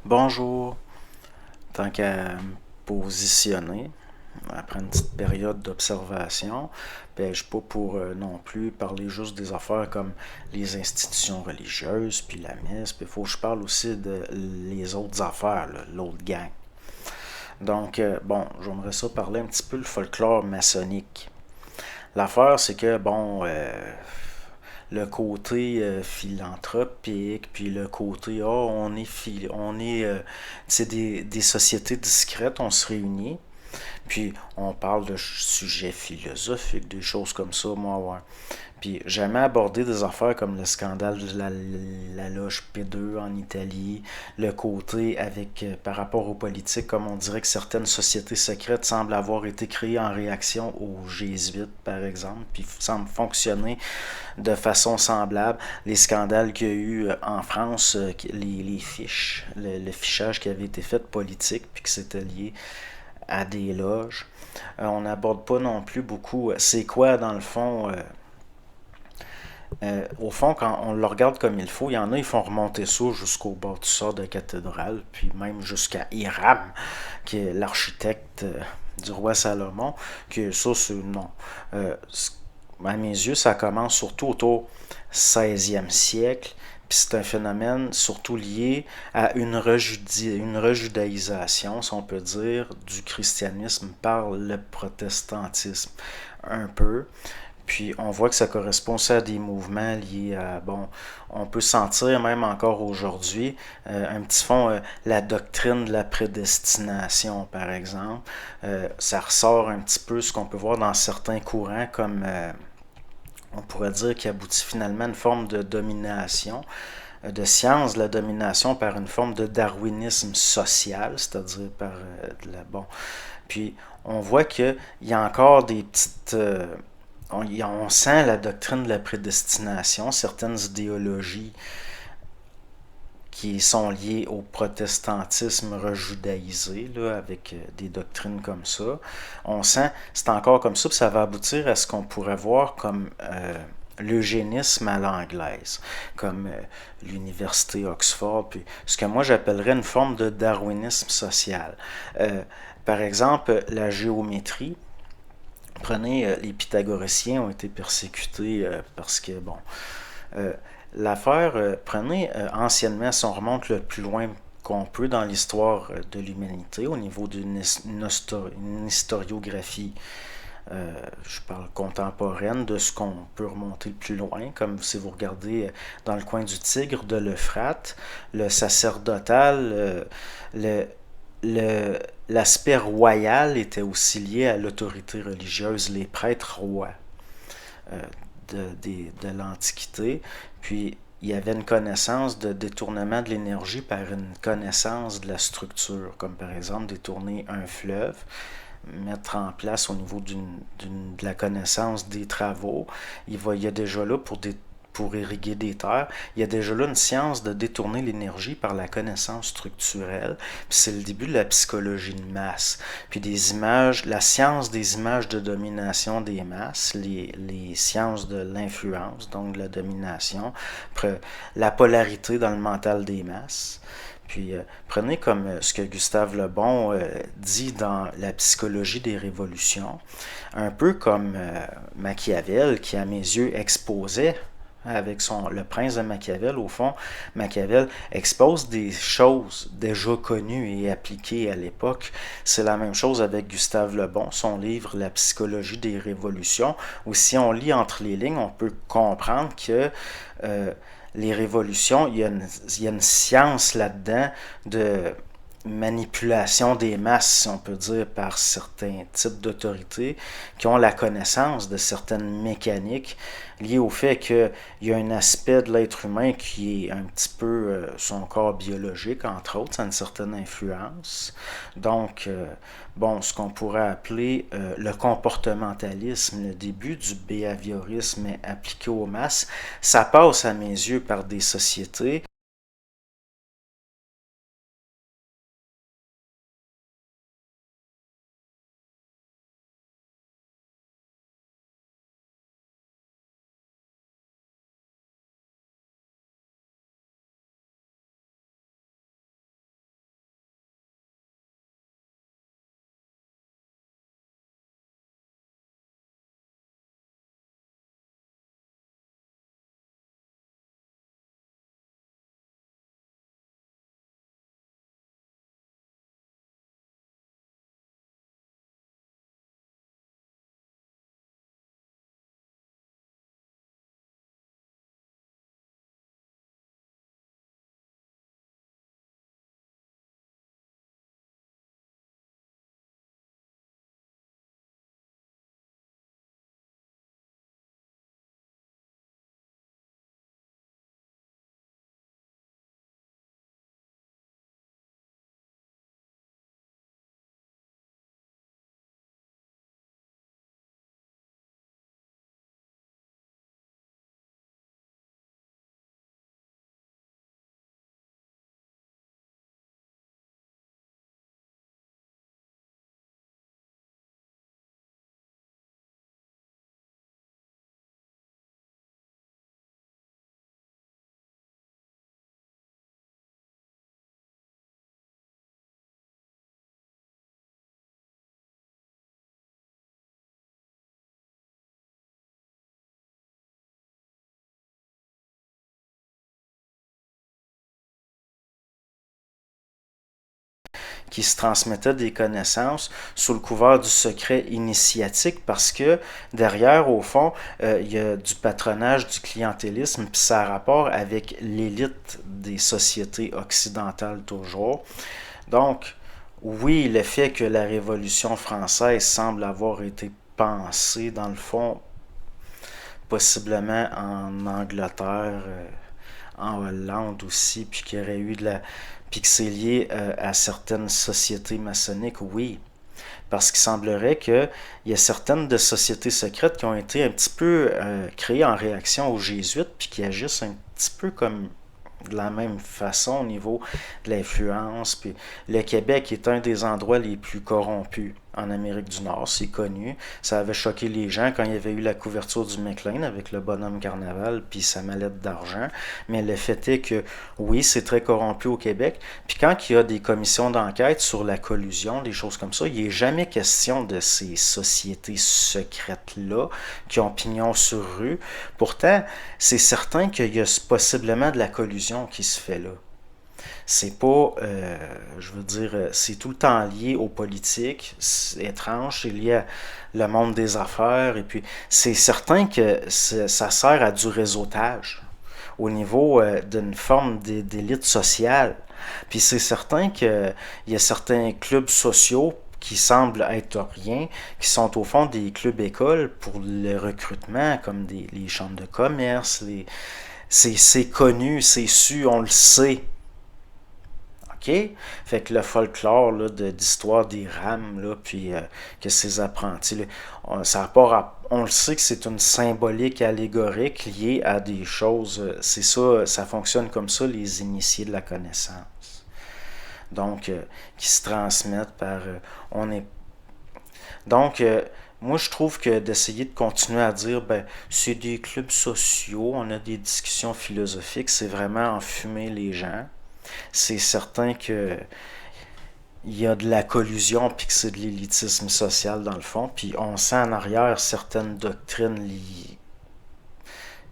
Bonjour, tant qu'à me positionner, après une petite période d'observation, ben, je suis pas pour non plus parler juste des affaires comme les institutions religieuses, puis la messe, puis il faut que je parle aussi de les autres affaires, l'autre gang. Donc, bon, j'aimerais ça parler un petit peu le folklore maçonnique. L'affaire, c'est que, bon, le côté philanthropique, puis le côté, oh, c'est des sociétés discrètes, on se réunit, puis on parle de sujets philosophiques, des choses comme ça, moi, ouais. Puis jamais abordé des affaires comme le scandale de la loge P2 en Italie, le côté avec par rapport aux politiques, comme on dirait que certaines sociétés secrètes semblent avoir été créées en réaction aux jésuites, par exemple, puis semblent fonctionner de façon semblable. Les scandales qu'il y a eu en France, les fiches, le fichage qui avait été fait politique, puis que c'était lié à des loges. On n'aborde pas non plus beaucoup c'est quoi dans le fond au fond, quand on le regarde comme il faut, il y en a, ils font remonter ça jusqu'au bâtisseur de cathédrale, puis même jusqu'à Hiram, qui est l'architecte du roi Salomon, que ça, c'est non. Euh, à mes yeux, ça commence surtout autour 16e siècle, puis c'est un phénomène surtout lié à une rejudaïsation, si on peut dire, du christianisme par le protestantisme. Un peu. Puis on voit que ça correspond aussi à des mouvements liés à, bon, on peut sentir même encore aujourd'hui, un petit fond, la doctrine de la prédestination, par exemple. Ça ressort un petit peu ce qu'on peut voir dans certains courants comme, on pourrait dire, qui aboutit finalement à une forme de domination, de science de la domination par une forme de darwinisme social, c'est-à-dire par bon. Puis on voit qu'il y a encore des petites on sent la doctrine de la prédestination, certaines idéologies qui sont liées au protestantisme rejudaïsé, là, avec des doctrines comme ça. On sent, c'est encore comme ça, puis ça va aboutir à ce qu'on pourrait voir comme l'eugénisme à l'anglaise, comme l'université Oxford, puis ce que moi j'appellerais une forme de darwinisme social. Euh, Par exemple, la géométrie, prenez les Pythagoriciens ont été persécutés parce que, bon, euh, l'affaire, prenez anciennement, si on remonte le plus loin qu'on peut dans l'histoire de l'humanité au niveau d'une historiographie, je parle contemporaine, de ce qu'on peut remonter le plus loin, comme si vous regardez dans le coin du Tigre, de l'Euphrate, le sacerdotal, le, le, l'aspect royal était aussi lié à l'autorité religieuse, les prêtres rois euh, de l'Antiquité. Puis il y avait une connaissance de détournement de l'énergie par une connaissance de la structure, comme par exemple détourner un fleuve, mettre en place au niveau de la connaissance des travaux. Il y a déjà là pour irriguer des terres, il y a déjà là une science de détourner l'énergie par la connaissance structurelle. Puis c'est le début de la psychologie de masse. Puis des images, la science des images de domination des masses, les sciences de l'influence, donc de la domination, la polarité dans le mental des masses. Puis prenez comme ce que Gustave Le Bon dit dans La psychologie des révolutions, un peu comme Machiavel, qui à mes yeux exposait avec le prince de Machiavel, au fond, Machiavel expose des choses déjà connues et appliquées à l'époque. C'est la même chose avec Gustave Le Bon, son livre La psychologie des révolutions, où si on lit entre les lignes, on peut comprendre que euh, les révolutions, il y a une science là-dedans de manipulation des masses, si on peut dire, par certains types d'autorités qui ont la connaissance de certaines mécaniques liées au fait qu'il y a un aspect de l'être humain qui est un petit peu son corps biologique, entre autres, ça a une certaine influence. Donc, bon, ce qu'on pourrait appeler le comportementalisme, le début du behaviorisme appliqué aux masses, ça passe à mes yeux par des sociétés qui se transmettaient des connaissances sous le couvert du secret initiatique parce que derrière, au fond, il y a du patronage, du clientélisme, puis ça a rapport avec l'élite des sociétés occidentales toujours. Donc, oui, le fait que la Révolution française semble avoir été pensée, dans le fond, possiblement en Angleterre, en Hollande aussi, puis qu'il y aurait eu de la... puis que c'est lié à certaines sociétés maçonniques, oui. Parce qu'il semblerait qu'il y a certaines de sociétés secrètes qui ont été un petit peu créées en réaction aux jésuites, puis qui agissent un petit peu comme de la même façon au niveau de l'influence. Puis le Québec est un des endroits les plus corrompus en Amérique du Nord, c'est connu. Ça avait choqué les gens quand il y avait eu la couverture du McLean avec le bonhomme Carnaval puis sa mallette d'argent. Mais le fait est que oui, c'est très corrompu au Québec. Puis quand il y a des commissions d'enquête sur la collusion, des choses comme ça, il n'est jamais question de ces sociétés secrètes-là qui ont pignon sur rue. Pourtant, c'est certain qu'il y a possiblement de la collusion qui se fait là. C'est pas, je veux dire, c'est tout le temps lié aux politiques, c'est étrange, c'est lié à le monde des affaires, et puis c'est certain que ça sert à du réseautage au niveau d'une forme d'élite sociale. Puis c'est certain qu'il y a certains clubs sociaux qui semblent être rien, qui sont au fond des clubs écoles pour le recrutement, comme les chambres de commerce, c'est connu, c'est su, on le sait. OK? Fait que le folklore là, d'histoire des rames, là, puis que ces apprentis, là, ça on le sait que c'est une symbolique allégorique liée à des choses. C'est ça, ça fonctionne comme ça, les initiés de la connaissance. Donc, qui se transmettent par... on est... Donc, moi, je trouve que d'essayer de continuer à dire, ben, c'est des clubs sociaux, on a des discussions philosophiques, c'est vraiment enfumer les gens. C'est certain que il y a de la collusion puis que c'est de l'élitisme social dans le fond. Puis on sent en arrière certaines doctrines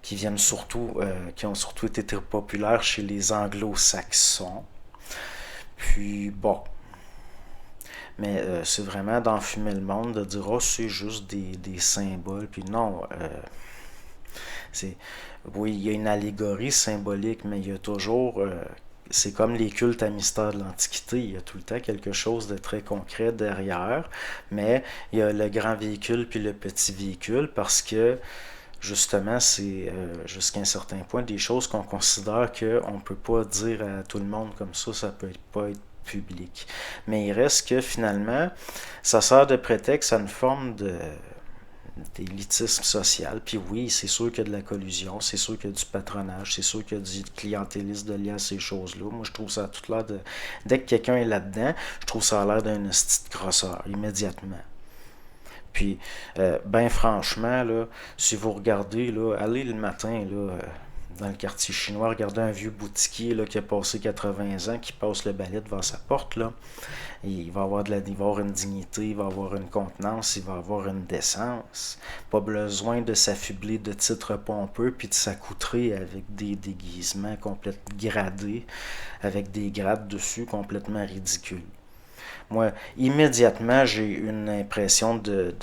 qui viennent surtout, qui ont surtout été très populaires chez les anglo-saxons. Puis bon, mais c'est vraiment d'enfumer le monde, de dire oh c'est juste des symboles. Puis non, c'est oui il y a une allégorie symbolique, mais il y a toujours c'est comme les cultes à mystère de l'Antiquité, il y a tout le temps quelque chose de très concret derrière, mais il y a le grand véhicule puis le petit véhicule parce que justement c'est jusqu'à un certain point des choses qu'on considère qu'on ne peut pas dire à tout le monde comme ça peut pas être public. Mais il reste que finalement, ça sert de prétexte à une forme d'élitisme social. Puis oui, c'est sûr qu'il y a de la collusion, c'est sûr qu'il y a du patronage, c'est sûr qu'il y a du clientélisme de lié à ces choses-là. Moi, je trouve ça a tout l'air de... Dès que quelqu'un est là-dedans, je trouve ça a l'air d'un petite grosseur, immédiatement. Puis, ben franchement, là, si vous regardez, là, allez le matin, là, dans le quartier chinois, regardez un vieux boutiquier là, qui a passé 80 ans, qui passe le balai devant sa porte, là. Il va avoir il va avoir une dignité, il va avoir une contenance, il va avoir une décence. Pas besoin de s'affubler de titres pompeux puis de s'accoutrer avec des déguisements complètement gradés, avec des grades dessus complètement ridicules. Moi, immédiatement, j'ai une impression de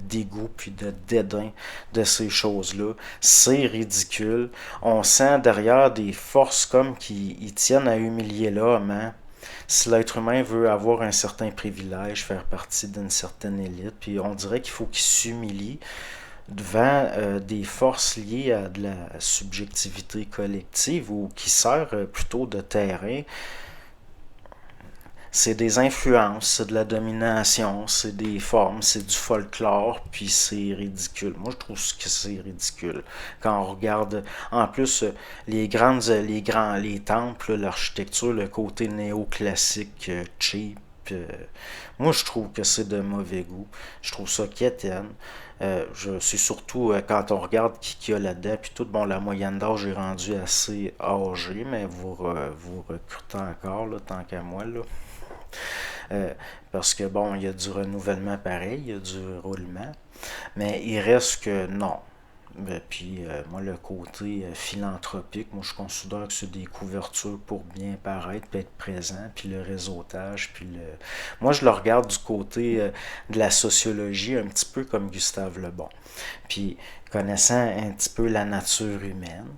dégoût puis de dédain de ces choses-là. C'est ridicule. On sent derrière des forces comme qui y tiennent à humilier l'homme, hein? Si l'être humain veut avoir un certain privilège, faire partie d'une certaine élite, puis on dirait qu'il faut qu'il s'humilie devant des forces liées à de la subjectivité collective ou qui sert plutôt de terrain. C'est des influences, c'est de la domination, c'est des formes, c'est du folklore, puis c'est ridicule. Moi, je trouve que c'est ridicule. Quand on regarde, en plus, les temples, l'architecture, le côté néoclassique, cheap, moi, je trouve que c'est de mauvais goût. Je trouve ça quétaine. C'est surtout quand on regarde qui y a là-dedans, puis tout, bon, la moyenne d'âge est rendue assez âgée, mais vous recrutez encore, là, tant qu'à moi, là. Parce que il y a du renouvellement pareil, il y a du roulement, mais il reste que non. Puis moi, le côté philanthropique, moi je considère que c'est des couvertures pour bien paraître, puis être présent, puis le réseautage, puis le... Moi, je le regarde du côté de la sociologie, un petit peu comme Gustave Le Bon. Puis, connaissant un petit peu la nature humaine,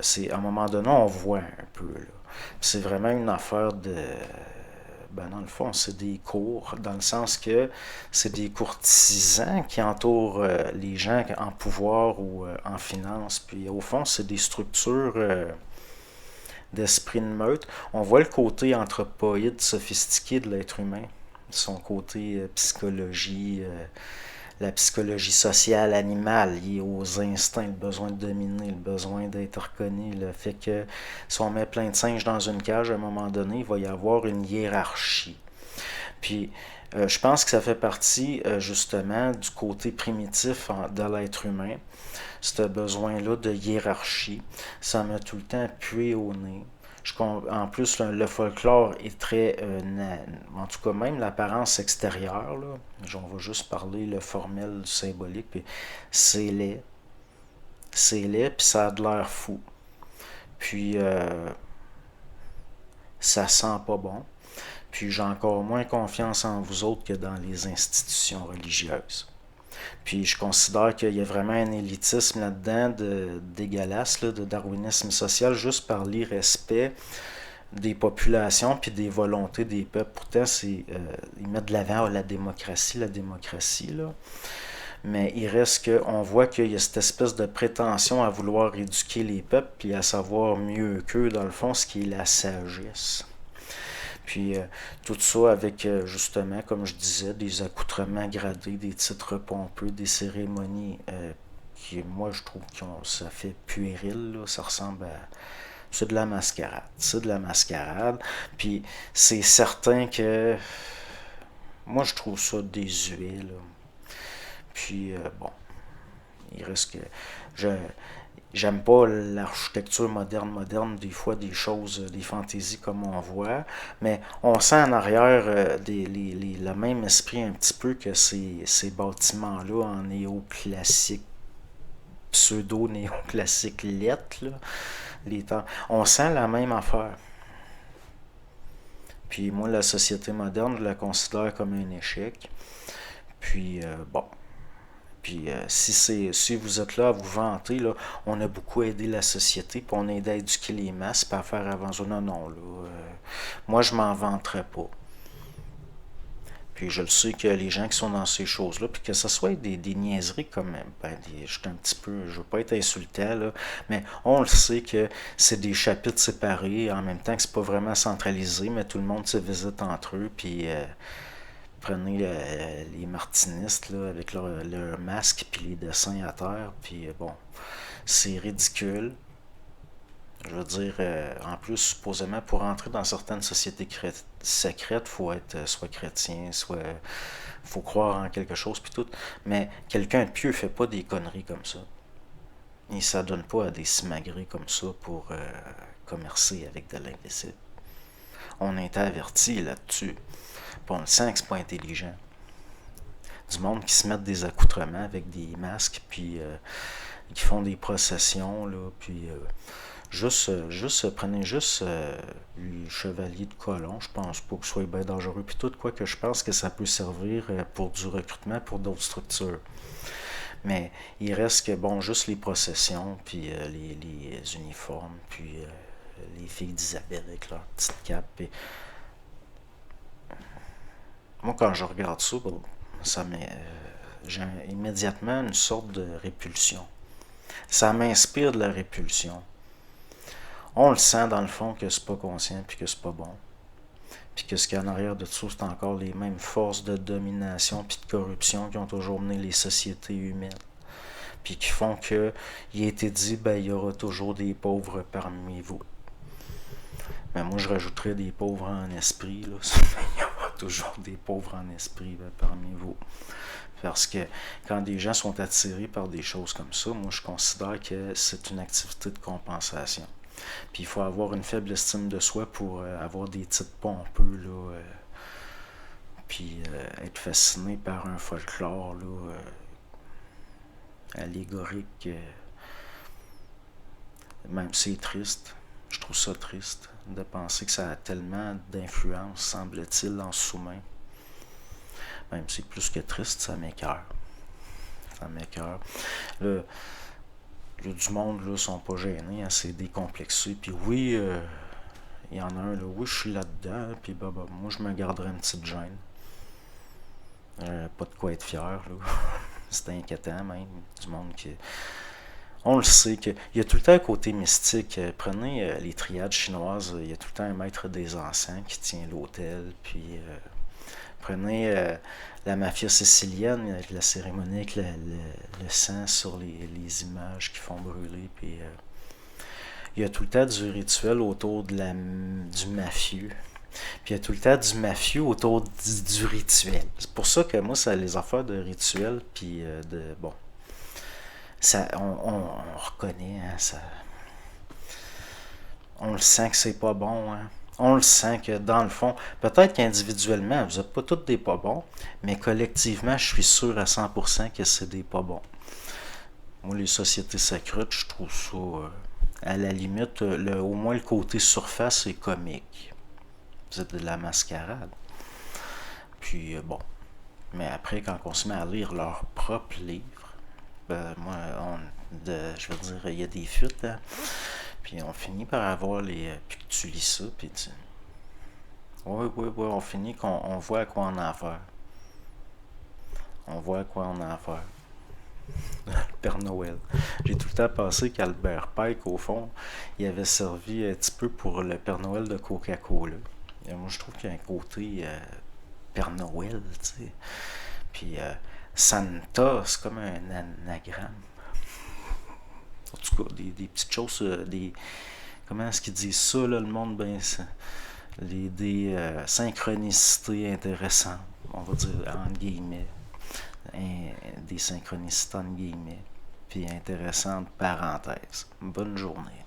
c'est à un moment donné, on voit un peu, là. C'est vraiment une affaire de... Ben, dans le fond, c'est des cours, dans le sens que c'est des courtisans qui entourent les gens en pouvoir ou en finance. Puis au fond, c'est des structures d'esprit de meute. On voit le côté anthropoïde sophistiqué de l'être humain, son côté psychologie, la psychologie sociale animale liée aux instincts, le besoin de dominer, le besoin d'être reconnu, le fait que si on met plein de singes dans une cage, à un moment donné, il va y avoir une hiérarchie. Puis, je pense que ça fait partie justement du côté primitif de l'être humain, ce besoin-là de hiérarchie. Ça m'a tout le temps pué au nez. En plus, le folklore est très... en tout cas, même l'apparence extérieure, là, on va juste parler le formel, symbolique, puis c'est laid. C'est laid, puis ça a de l'air fou. Puis, ça sent pas bon. Puis, j'ai encore moins confiance en vous autres que dans les institutions religieuses. Puis je considère qu'il y a vraiment un élitisme là-dedans dégueulasse, là, de darwinisme social, juste par l'irrespect des populations puis des volontés des peuples. Pourtant, ils mettent de l'avant la démocratie, là. Mais il reste qu'on voit qu'il y a cette espèce de prétention à vouloir éduquer les peuples puis à savoir mieux qu'eux, dans le fond, ce qui est la sagesse. Puis tout ça avec, justement, comme je disais, des accoutrements gradés, des titres pompeux, des cérémonies qui, moi, je trouve que ça fait puéril, là, ça ressemble à... C'est de la mascarade. C'est de la mascarade. Puis c'est certain que... Moi, je trouve ça désuet, là. Puis, bon, il reste que... Je, J'aime pas l'architecture moderne, des fois des choses, des fantaisies comme on voit, mais on sent en arrière le même esprit un petit peu que ces bâtiments-là en néoclassique, pseudo-néoclassique lettre, là, les temps. On sent la même affaire. Puis moi, la société moderne, je la considère comme un échec. Puis, bon, puis si vous êtes là à vous vanter, là, on a beaucoup aidé la société, puis on a aidé à éduquer les masses, puis à faire avancer. Non, non, là. Moi, je m'en vanterais pas. Puis je le sais que les gens qui sont dans ces choses-là, puis que ce soit des niaiseries comme, ben, je suis un petit peu, je veux pas être insultant, là, mais on le sait que c'est des chapitres séparés, en même temps que c'est pas vraiment centralisé, mais tout le monde se visite entre eux, puis prenez les martinistes là, avec leur masque puis les dessins à terre, puis bon, c'est ridicule. Je veux dire, en plus, supposément, pour entrer dans certaines sociétés secrètes, faut être soit chrétien, soit faut croire en quelque chose, puis tout. Mais quelqu'un de pieux fait pas des conneries comme ça. Il s'adonne pas à des simagrées comme ça pour commercer avec de l'invisible. On a été averti là-dessus. Puis on le sent que c'est pas intelligent. Du monde qui se mettent des accoutrements avec des masques, puis qui font des processions, là, puis prenez juste les chevaliers de colon, je pense pas que ce soit bien dangereux, puis tout, quoi que je pense que ça peut servir pour du recrutement pour d'autres structures. Mais il reste que, bon, juste les processions, puis les uniformes, puis les filles d'Isabelle avec leur petite cape, puis moi, quand je regarde ça, bon, j'ai immédiatement une sorte de répulsion. Ça m'inspire de la répulsion. On le sent dans le fond que c'est pas conscient puis que c'est pas bon. Puis que ce qu'il y a en arrière de tout ça, c'est encore les mêmes forces de domination puis de corruption qui ont toujours mené les sociétés humaines. Puis qui font que il a été dit, ben il y aura toujours des pauvres parmi vous. Mais moi je rajouterais des pauvres en esprit, là. Il y aura toujours des pauvres en esprit parmi vous. Parce que quand des gens sont attirés par des choses comme ça, moi je considère que c'est une activité de compensation. Puis il faut avoir une faible estime de soi pour avoir des titres pompeux, là, puis être fasciné par un folklore, là, allégorique. Même c'est triste. Je trouve ça triste de penser que ça a tellement d'influence, semble-t-il, en sous-main. Même si plus que triste, ça m'écoeure. Ça m'écoeure. Là, du monde, là, sont pas gênés, hein, c'est décomplexé. Puis oui, il y en a un, là, oui, je suis là-dedans, puis bah, moi, je me garderais une petite gêne. Pas de quoi être fier, là. C'est inquiétant, même, du monde qui... On le sait qu'il y a tout le temps un côté mystique. Prenez les triades chinoises, il y a tout le temps un maître des encens qui tient l'autel, puis prenez la mafia sicilienne avec la cérémonie avec le sang sur les images qui font brûler, puis il y a tout le temps du rituel autour du mafieux. Puis il y a tout le temps du mafieux autour du rituel. C'est pour ça que moi, ça les affaires de rituel, puis de... Bon, ça, on reconnaît, hein, ça, on le sent que c'est pas bon, hein. On le sent que dans le fond, peut-être qu'individuellement, vous n'êtes pas tous des pas bons, mais collectivement, je suis sûr à 100% que c'est des pas bons. Moi, les sociétés secrètes, je trouve ça, à la limite, au moins le côté surface est comique. Vous êtes de la mascarade. Puis, bon. Mais après, quand on se met à lire leurs propres livres, ben, moi, je veux dire, il y a des fuites, hein. Puis on finit par avoir les... Puis tu lis ça, puis tu... Oui, oui, oui, on finit qu'on voit à quoi on a affaire. On voit à quoi on a affaire. Le Père Noël. J'ai tout le temps pensé qu'Albert Pike, au fond, il avait servi un petit peu pour le Père Noël de Coca-Cola. Et moi, je trouve qu'il y a un côté Père Noël, tu sais. Puis Santa, c'est comme un anagramme. En tout cas, des petites choses, des... Comment est-ce qu'ils disent ça, là, le monde, ben, des synchronicités intéressantes, on va dire, entre guillemets. Des synchronicités, entre guillemets. Puis intéressantes, parenthèses. Bonne journée.